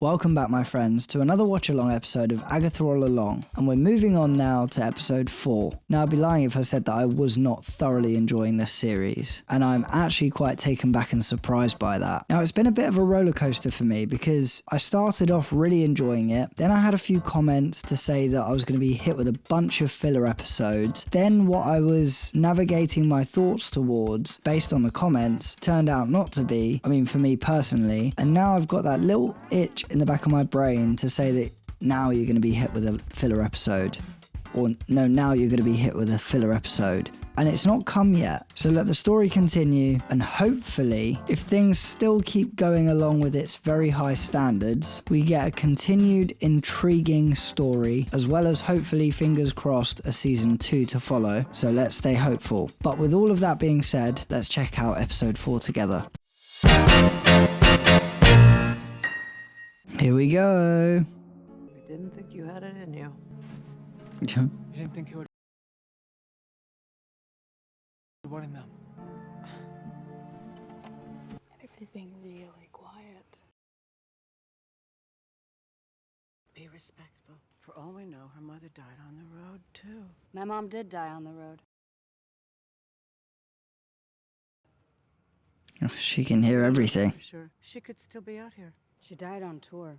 Welcome back, my friends, to another watch-along episode of Agatha All Along, and we're moving on now to episode 4. Now, I'd be lying if I said that I was not thoroughly enjoying this series, and I'm actually quite taken back and surprised by that. Now, it's been a bit of a roller coaster for me because I started off really enjoying it, then I had a few comments to say that I was going to be hit with a bunch of filler episodes, then what I was navigating my thoughts towards, based on the comments, turned out not to be, I mean for me personally, and now I've got that little itch in the back of my brain to say that now you're going to be hit with a filler episode. Or no, now you're going to be hit with a filler episode. And it's not come yet. So let the story continue, and hopefully, if things still keep going along with its very high standards, we get a continued intriguing story, as well as hopefully, fingers crossed, a season 2 to follow. So let's stay hopeful. But with all of that being said, let's check out episode 4 together. Here we go. We didn't think you had it in you. You didn't think you would what in them? Everybody's being really quiet. Be respectful. For all we know, her mother died on the road, too. My mom did die on the road. She can hear everything. For sure. She could still be out here. She died on tour.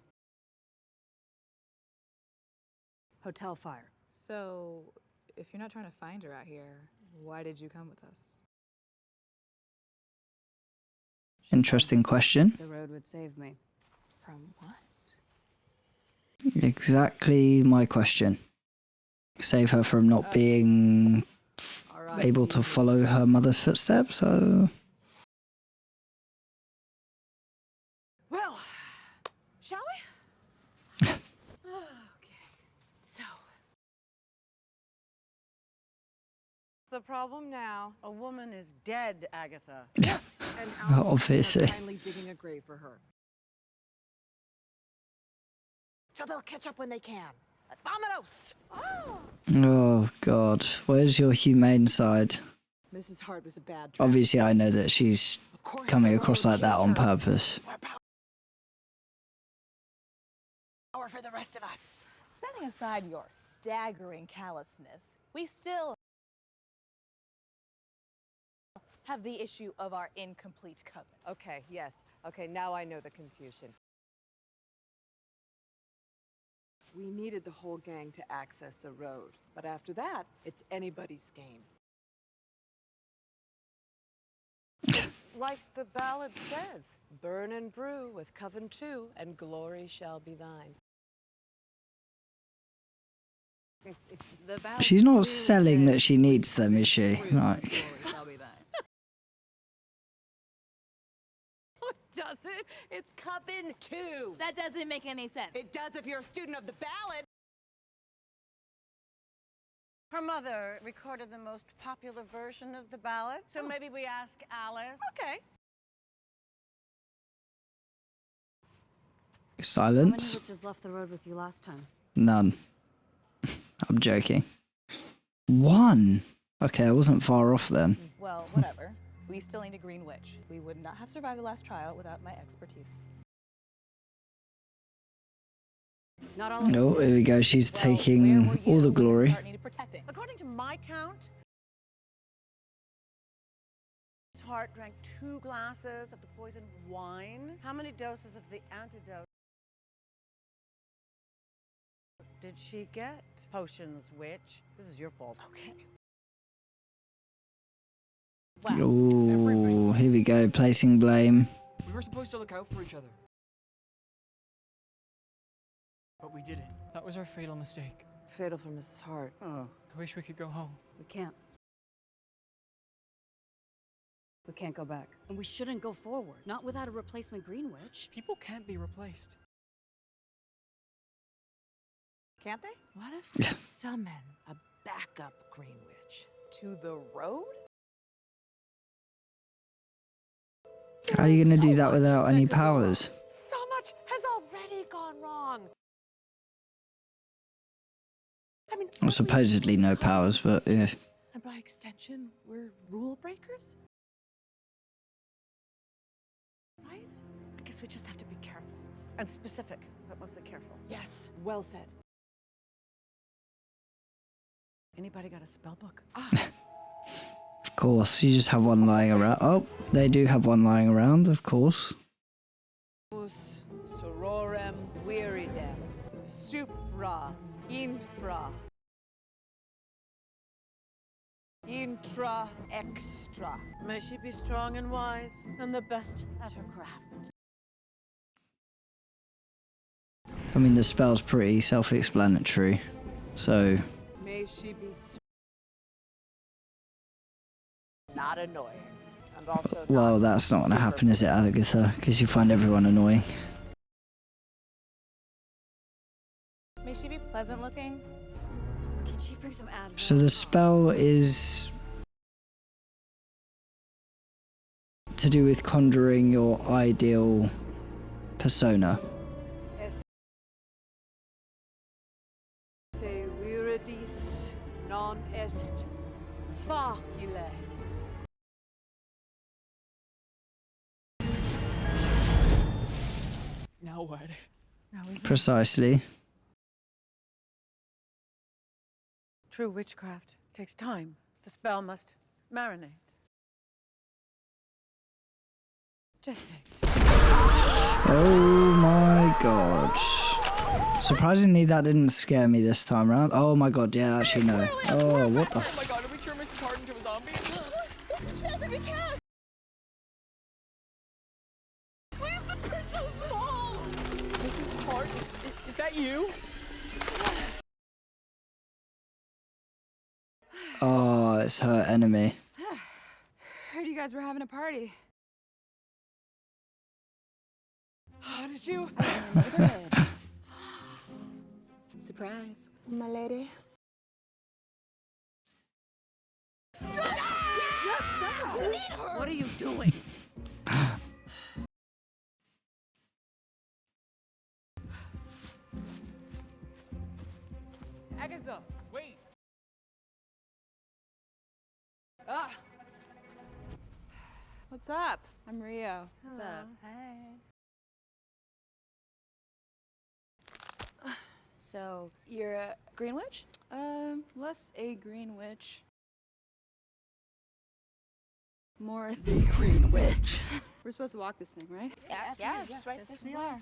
Hotel fire. So, if you're not trying to find her out here, why did you come with us? Interesting question. The road would save me. From what? Exactly my question. Save her from not being able to follow her mother's footsteps, so... Well, shall we? Okay. So. The problem now. A woman is dead, Agatha. Yes, and Alice Obviously. is kindly digging a grave for her. So they'll catch up when they can. Vamonos! Oh, God. Where's your humane side? Mrs. Hart was a bad trap. Obviously, I know that she's Of course coming the across road like that killed on her. purpose. More power for the rest of us. Setting aside your staggering callousness, we still have the issue of our incomplete covenant. Okay, yes. Okay, now I know the confusion. We needed the whole gang to access the road, but after that, it's anybody's game. It's like the ballad says, burn and brew with coven 2, and glory shall be thine. The ballad She's not clearly selling says, that she needs them, is she? brew, Like, glory shall be thine. Does it? It's coven 2. That doesn't make any sense. It does if you're a student of the ballad. Her mother recorded the most popular version of the ballad, so maybe we ask Alice. Okay. How many silence? witches left the road with you last time? None. I'm joking. 1. Okay, I wasn't far off then. Well, whatever. We still need a green witch. We would not have survived the last trial without my expertise. Not all of us Oh, did. here we go. She's Well, where taking were all you the when glory. Mrs. Hart needed protecting? According to my count, Miss Hart drank 2 glasses of the poisoned wine. How many doses of the antidote did she get? Potions, witch. This is your fault. Okay. Oh, here we go. Placing blame. We were supposed to look out for each other. But we didn't. That was our fatal mistake. Fatal for Mrs. Hart. Oh. I wish we could go home. We can't. We can't go back. And we shouldn't go forward. Not without a replacement Green Witch. People can't be replaced. Can't they? What if we summon a backup Green Witch? To the road? How are you going to do that without any powers? So much has already gone wrong. I mean, Well, supposedly no powers, but yeah. and by extension, we're rule breakers? Right? I guess we just have to be careful. And specific, but mostly careful. Yes, well said. Anybody got a spell book? Of course, you just have one lying around. Oh, they do have one lying around, of course. Us sororem viridem, supra, infra, intra, extra. May she be strong and wise, and the best at her craft. I mean, the spell's pretty self-explanatory, so... May she be not annoying, and also Well, not that's not going to super happen, is it, Agatha? Because you find everyone annoying. May she be pleasant looking? Can she bring some Advil? So the spell is... to do with conjuring your ideal persona. Se viridis non est facile. Now what? Precisely. True witchcraft takes time. The spell must marinate. Gestate. Oh my god. Surprisingly, that didn't scare me this time around. Oh my god, yeah, actually no. Oh, what the Oh my god, did we turn Mrs. Hart into a zombie? Mrs. Hart, is that you? Oh, it's her enemy. Heard you guys were having a party. How did you? Surprise. My lady. What are you doing? Agatha, Wait. ah, What's up? I'm Rio. What's up? Hey. So, you're a Green Witch? Less a green witch. More the Green Witch. We're supposed to walk this thing, right? yeah, just right. Yes, This we are.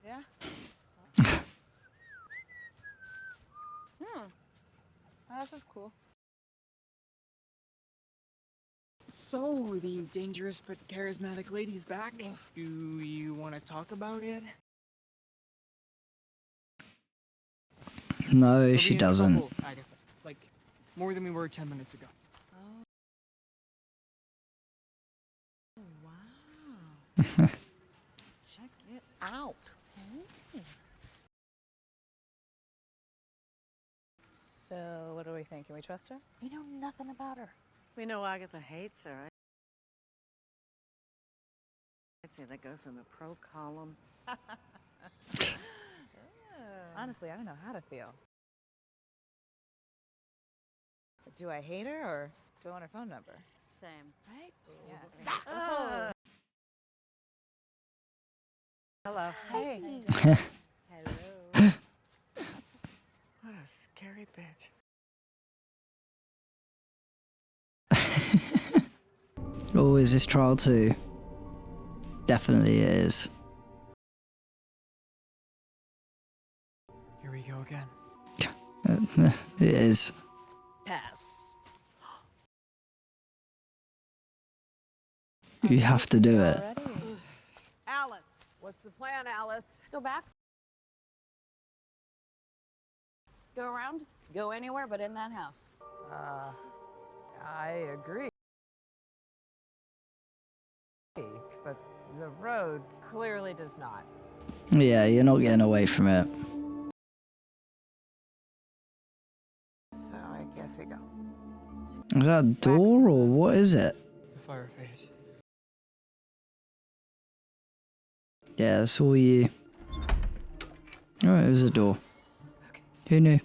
Yeah. Oh, this is cool. So, the dangerous but charismatic lady's back. Do you want to talk about it? No, We'll she be in doesn't. trouble, Agatha. Like, more than we were 10 minutes ago. Check it out. So, what do we think? Can we trust her? We know nothing about her. We know Agatha hates her. I'd say that goes in the pro column. Honestly, I don't know how to feel. Do I hate her or do I want her phone number? Same. Right? Yeah. Hello. Hey. Hello. What a scary bitch. Oh, is this trial 2? Definitely it is. Here we go again. It is. Pass. You have to do it. Already? Alice, what's the plan, Alice? Go back. Go around. Go anywhere but in that house. I agree. But the road clearly does not. Yeah, you're not getting away from it. So I guess we go. Is that a door or what is it? The fire phase. Yeah, that's all you. Oh, there's a door. Who knew?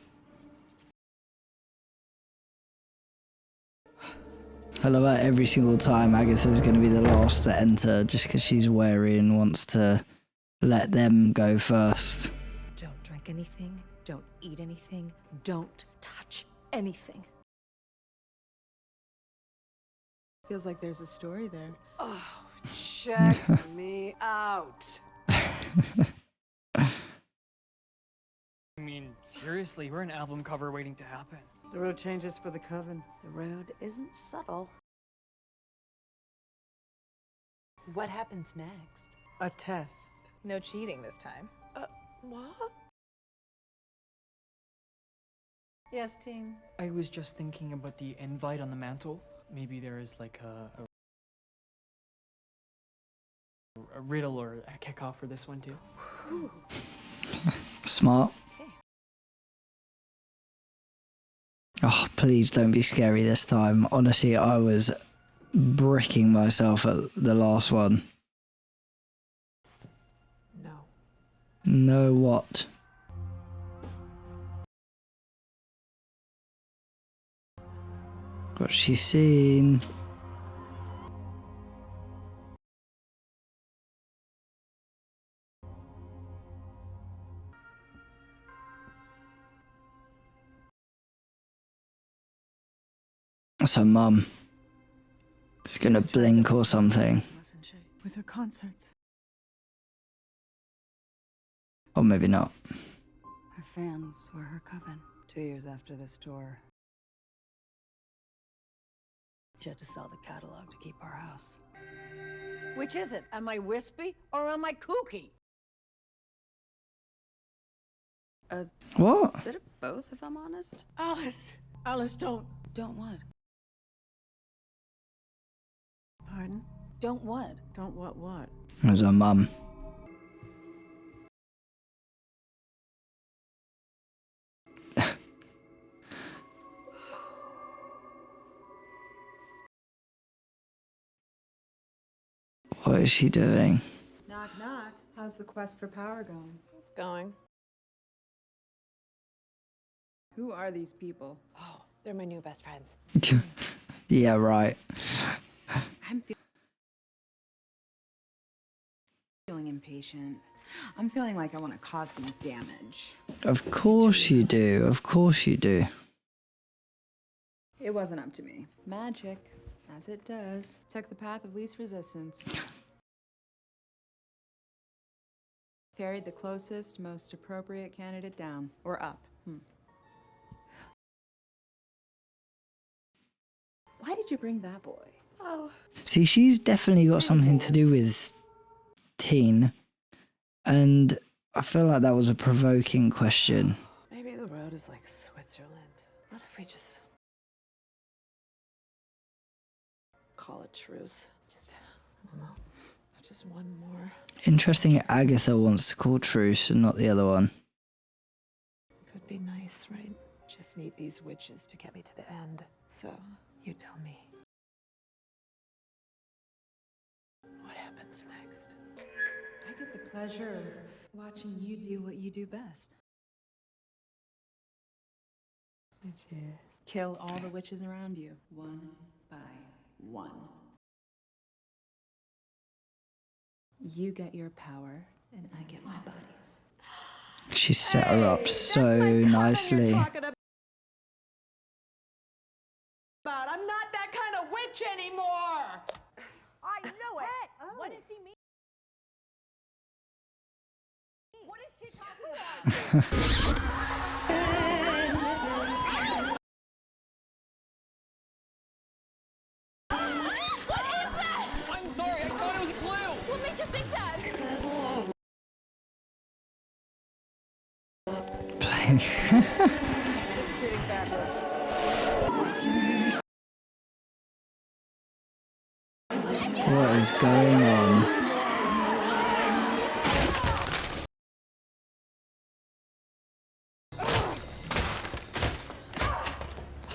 I love how every single time Agatha's going to be the last to enter just because she's wary and wants to let them go first. Don't drink anything, don't eat anything, don't touch anything. Feels like there's a story there. Oh, check me out. I mean, seriously, we're an album cover waiting to happen. The road changes for the coven. The road isn't subtle. What happens next? A test. No cheating this time. What? Yes, Teen. I was just thinking about the invite on the mantle. Maybe there is like a riddle or a kickoff for this one too. Smart. Oh, please don't be scary this time. Honestly, I was bricking myself at the last one. No. No what? What's she seen? That's her mum. She's gonna blink or something. Wasn't she? With her concerts. Or maybe not. Her fans were her coven. 2 years after this tour, she had to sell the catalog to keep our house. Which is it? Am I wispy or am I kooky? A What? bit of both, if I'm honest. Alice! Alice, don't. Don't what? Pardon? Don't what? Don't what? It was her mum. What is she doing? Knock, knock. How's the quest for power going? It's going. Who are these people? Oh, they're my new best friends. Yeah, right. I'm feeling impatient. I'm feeling like I want to cause some damage. Of course you do. Of course you do. It wasn't up to me. Magic, as it does, took the path of least resistance. Ferried the closest, most appropriate candidate down. Or up. Why did you bring that boy? Oh. See, she's definitely got something to do with teen. And I feel like that was a provoking question. Maybe the road is like Switzerland. What if we just call it truce? Just, I don't know. Just one more. Interesting, Agatha wants to call truce and not the other one. Could be nice, right? Just need these witches to get me to the end. So, you tell me. What happens next? I get the pleasure of watching you do what you do best. Witches. Kill all the witches around you, one by one. You get your power, and I get my buddies. She set her up so nicely. But I'm not that kind of witch anymore! I knew it! What does she mean? What is she talking about? I'm sorry, I thought it was a clue! What made you think that? It's reading backwards. What is going on?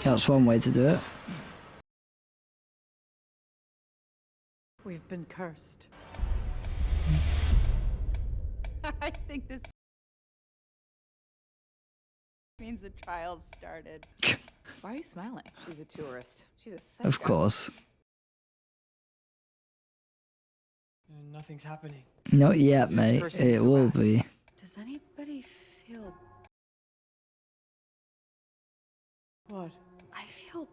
That's one way to do it. We've been cursed. I think this Means the trial's started. Why are you smiling? She's a tourist. She's a psycho. Of course. Nothing's happening. Not yet, This mate. person's It a will rat. be. Does anybody feel... What? I feel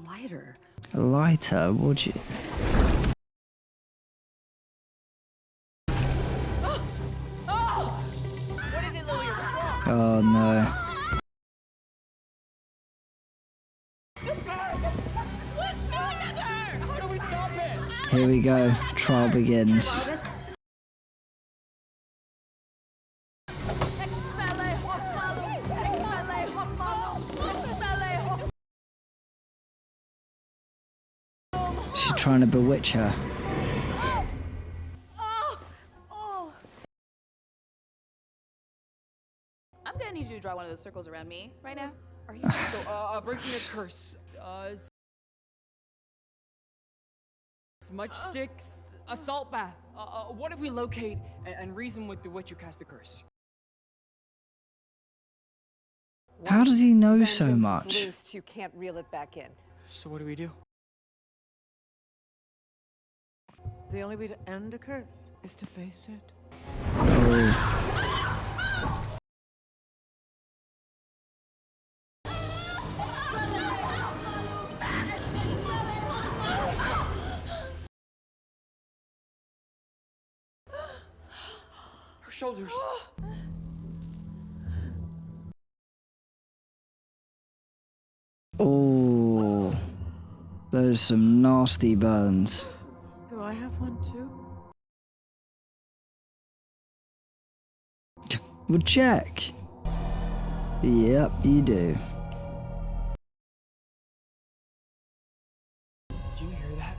lighter. Lighter, would you? What is it, Lily? What's wrong? Oh no. What's doing that to her? How do we stop it? Here we go. Trial begins. She's trying to bewitch her. I'm gonna need you to draw one of those circles around me right now. Are you... So, breaking a curse. Smudge sticks, assault bath. What if we locate and reason with the witch who cast the curse? How does he know Vengeance so is much? loosed, you can't reel it back in. So what do we do? The only way to end a curse is to face it. Oh. Her shoulders. Oh. Those some nasty burns. Do I have one too? Well, check. Yep, you do. Did you hear that?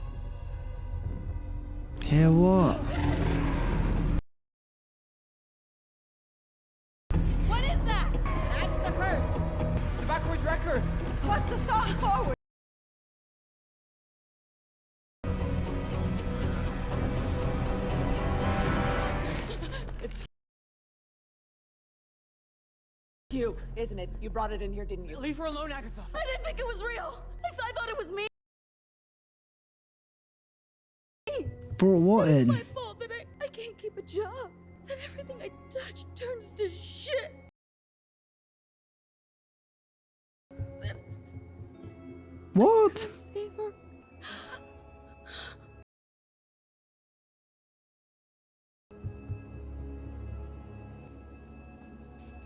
Hear what? What is that? That's the curse. The backwards record. What's the song forward? You, isn't it? You brought it in here, didn't you? Leave her alone, Agatha. I didn't think it was real. I thought it was me. Brought what It's in? my fault that I can't keep a job. That everything I touch turns to shit. What? Save her.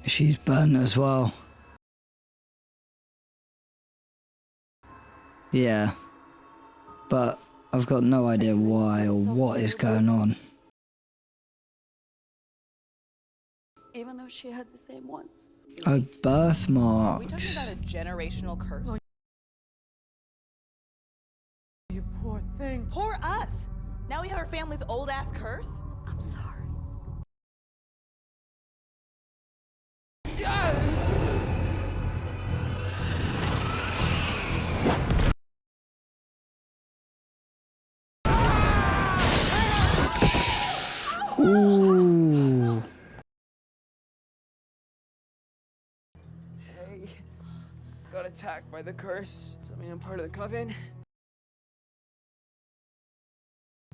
She's burnt as well. Yeah. But I've got no idea why or what is going on. Even though she had the same ones. Oh, Are we talking birthmarks. about a generational curse? You poor thing. Poor us! Now we have our family's old-ass curse? I'm sorry. Ooh. Hey, got attacked by the curse. Does that mean I'm part of the coven?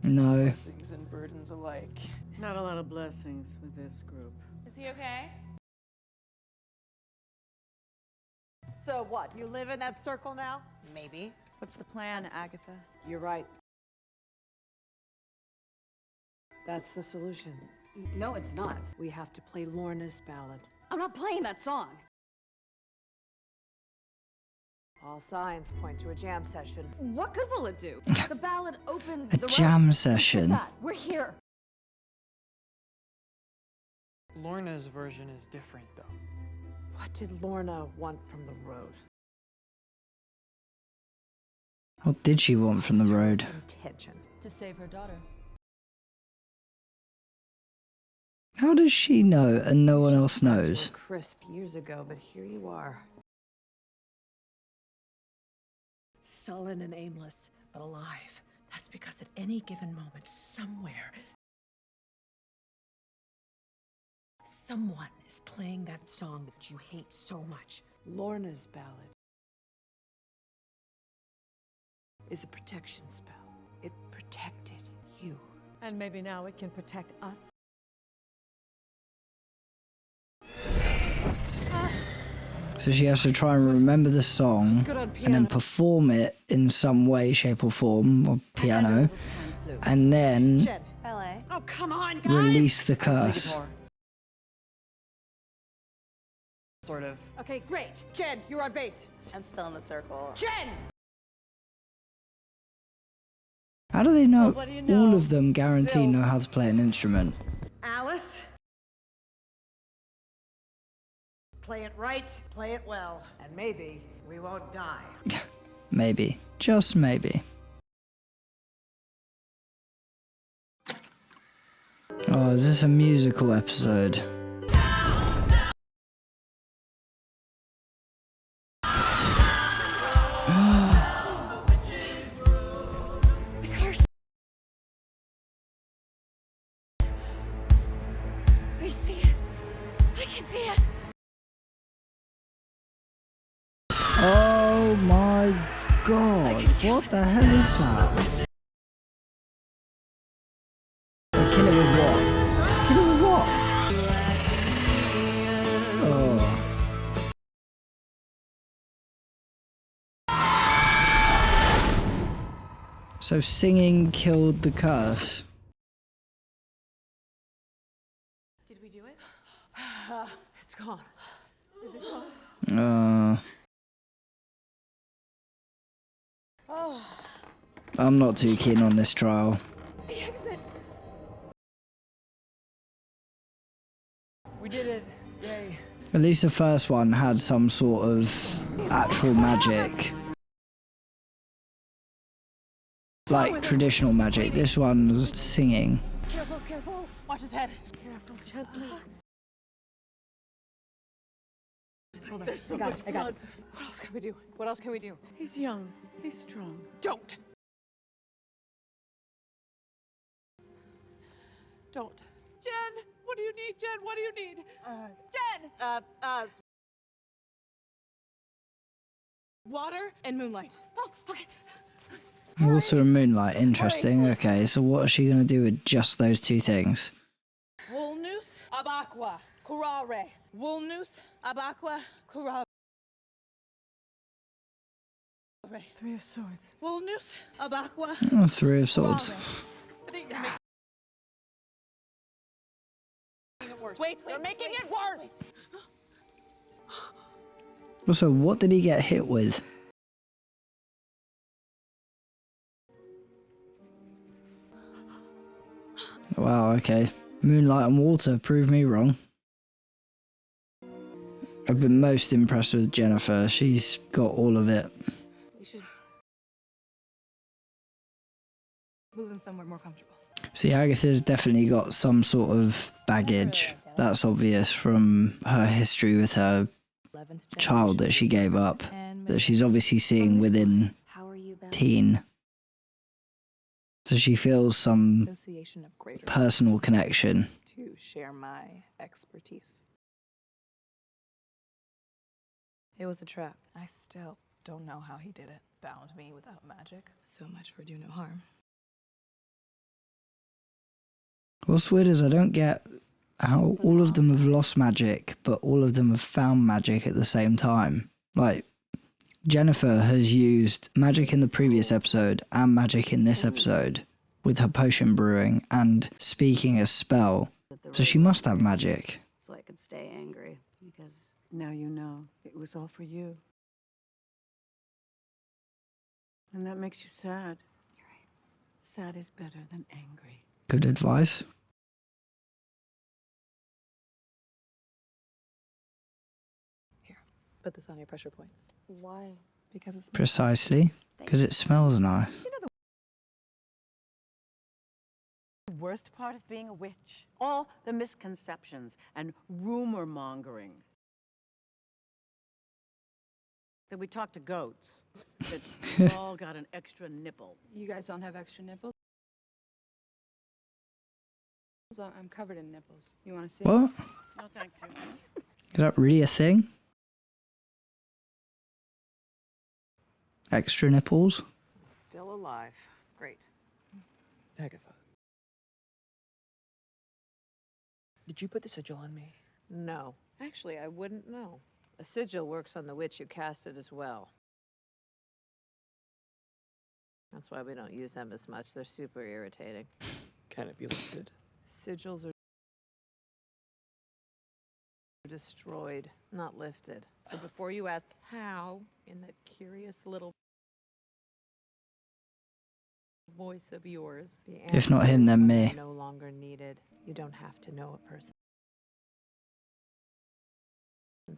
No. Blessings and burdens alike. Not a lot of blessings with this group. Is he okay? So what? You live in that circle now? Maybe. What's the plan, Agatha? You're right. That's the solution. No, it's not. We have to play Lorna's ballad. I'm not playing that song. All signs point to a jam session. What good will it do? The ballad opens A the road. jam Look session. at that. We're here. Lorna's version is different, though. What did Lorna want from the road? What did she want from the road? Intention. To save her daughter. How does she know and no one else Got to a knows? crisp years ago, but here you are. Sullen and aimless, but alive. That's because at any given moment, somewhere, Someone is playing that song that you hate so much. Lorna's ballad is a protection spell. It protected you. And maybe now it can protect us. So she has to try and remember the song and then perform it in some way, shape or form, or piano, and then Ballet. Oh, come on, guys! release the curse. Sort of. Okay, great. Jen, you're on base. I'm still in the circle. Jen! How do they know Well, what do you know? all of them guarantee know how to play an instrument? Alice? Play it right, play it well, and maybe we won't die. Maybe. Just maybe. Oh, is this a musical episode? I see it. I can see it. Oh my god, what the hell is that? Kill it with what? Kill it with what? Oh. So singing killed the curse. Did we do it? It's gone. Is it gone? I'm not too keen on this trial. The exit. We did it. Yay. At least the first one had some sort of actual magic. Like traditional magic. This one was singing. Careful, careful. Watch his head. Careful, gently. Hold on. There's so I got much it. I got blood. it. What else can we do? What else can we do? He's young. He's strong. Don't. Don't. Jen, what do you need, Jen? What do you need? Jen! Water and moonlight. Oh, okay. Water and moonlight, interesting. Okay, so what is she going to do with just those two things? Woolnoose, abaqua, curare. Woolnoose, abaqua, curare. Three of Swords. Woolnoose, abaqua. Oh, Three of Swords. I think you're making it worse. Wait, you're making it worse. Also, what did he get hit with? Wow, okay. Moonlight and water prove me wrong. I've been most impressed with Jennifer. She's got all of it. We should move him somewhere more comfortable. See, Agatha's definitely got some sort of baggage. That's obvious from her history with her child that she gave up, that she's obviously seeing within How are you, Belle? teen. So she feels some Association of greater personal connection. to share my expertise. It was a trap. I still don't know how he did it. Bound me without magic. So much for do no harm. What's weird is I don't get how all of them have lost magic, but all of them have found magic at the same time. Like, Jennifer has used magic in the previous episode and magic in this episode with her potion brewing and speaking a spell. So she must have magic. So I could stay angry because Now you know. It was all for you. And that makes you sad. you're right. Sad is better than angry. Good advice. Put this on your pressure points. Why? Because it's Precisely. Because it smells nice. The worst part of being a witch. All the misconceptions and rumor mongering. That we talk to goats. That we all got an extra nipple. You guys don't have extra nipples? I'm covered in nipples. You want to see? What? No, thank you. Is that really a thing? Extra nipples? Still alive. Great. Agatha. Did you put the sigil on me? No. Actually, I wouldn't know. A sigil works on the witch who cast it as well. That's why we don't use them as much. They're super irritating. Can it be lifted? Sigils are destroyed, not lifted. So before you ask how, in that curious little voice of yours, the If not answer him, is then when me. they're no longer needed. You don't have to know a person's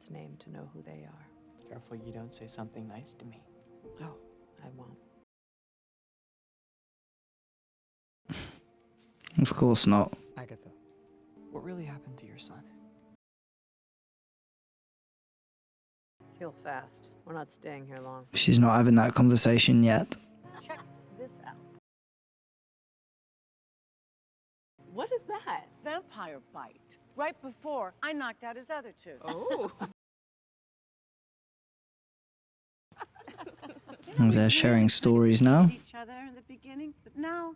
name to know who they are. Careful you don't say something nice to me. Oh, I won't. Of course not. Agatha, what really happened to your son? Heal fast. We're not staying here long. She's not having that conversation yet. Check this out. What is that? Vampire bite. Right before I knocked out his other two. Oh. Oh, they're sharing stories now. Each other in the beginning, but now.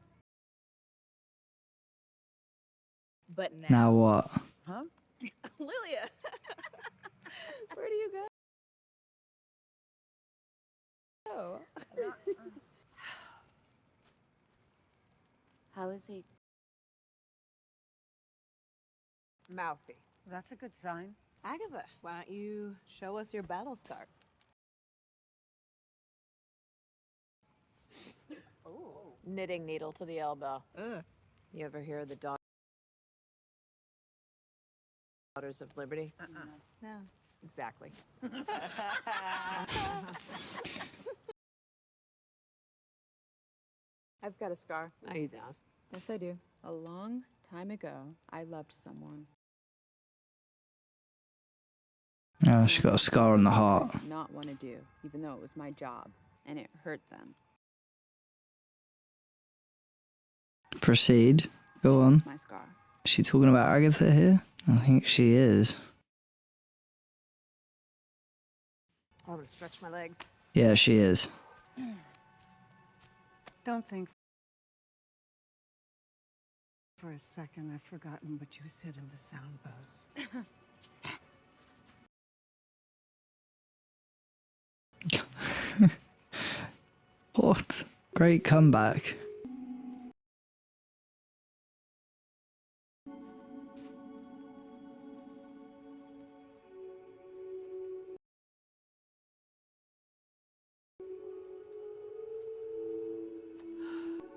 But Now what? Huh? Lilia, where do you go? How is he? Mouthy. That's a good sign. Agatha, why don't you show us your battle scars? Oh. Knitting needle to the elbow. Ugh. You ever hear of the Daughters of Liberty? No. Exactly. I've got a scar. No, you don't. Yes, I do. A long time ago, I loved someone. Oh, she got a scar on the heart. I did not want to do, even though it was my job, and it hurt them. Proceed. Go on. That's my scar. Is she talking about Agatha here? I think she is. I'm gonna stretch my legs. Yeah, she is. Don't think for a second I've forgotten what you said in the sound booth. What? Great comeback.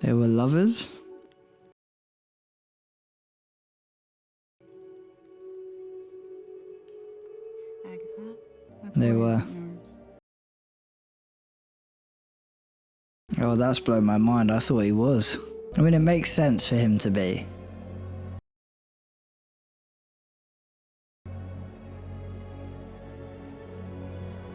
They were lovers? Agatha, They were. Oh, that's blown my mind. I thought he was. I mean, it makes sense for him to be.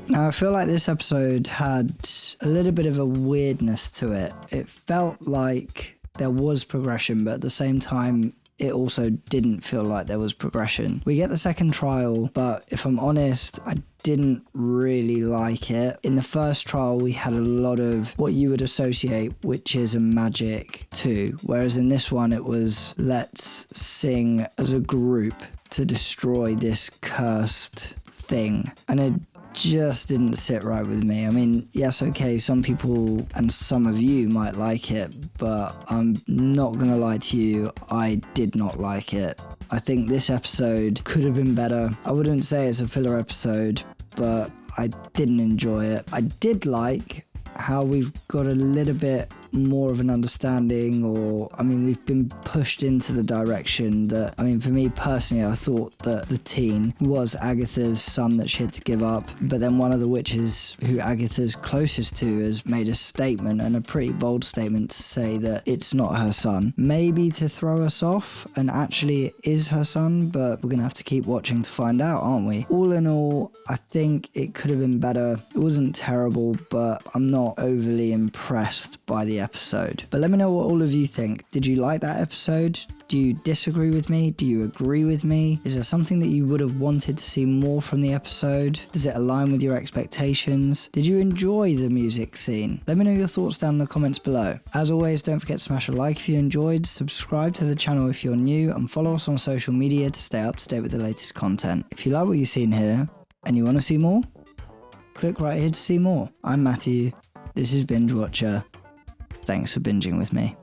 Now, I feel like this episode had a little bit of a weirdness to it. It felt like there was progression, but at the same time, it also didn't feel like there was progression. We get the second trial, but if I'm honest, I didn't really like it. In the first trial, we had a lot of what you would associate witches and magic to, whereas in this one, it was let's sing as a group to destroy this cursed thing. And it just didn't sit right with me. I mean, yes, okay, some people and some of you might like it, but I'm not gonna lie to you, I did not like it. I think this episode could have been better. I wouldn't say it's a filler episode, but I didn't enjoy it. I did like how we've got a little bit more of an understanding, or I mean, we've been pushed into the direction that, I mean, for me personally, I thought that the teen was Agatha's son that she had to give up, but then one of the witches who Agatha's closest to has made a statement, and a pretty bold statement, to say that it's not her son, maybe to throw us off, and actually it is her son, but we're gonna have to keep watching to find out, aren't we? All in all, I think it could have been better. It wasn't terrible, but I'm not overly impressed by the episode. But let me know what all of you think. Did you like that episode? Do you disagree with me? Do you agree with me? Is there something that you would have wanted to see more from the episode? Does it align with your expectations? Did you enjoy the music scene? Let me know your thoughts down in the comments below. As always, don't forget to smash a like if you enjoyed, subscribe to the channel if you're new, and follow us on social media to stay up to date with the latest content. If you like what you've seen here, and you want to see more, click right here to see more. I'm Matthew, this is Binge Watcher. Thanks for binging with me.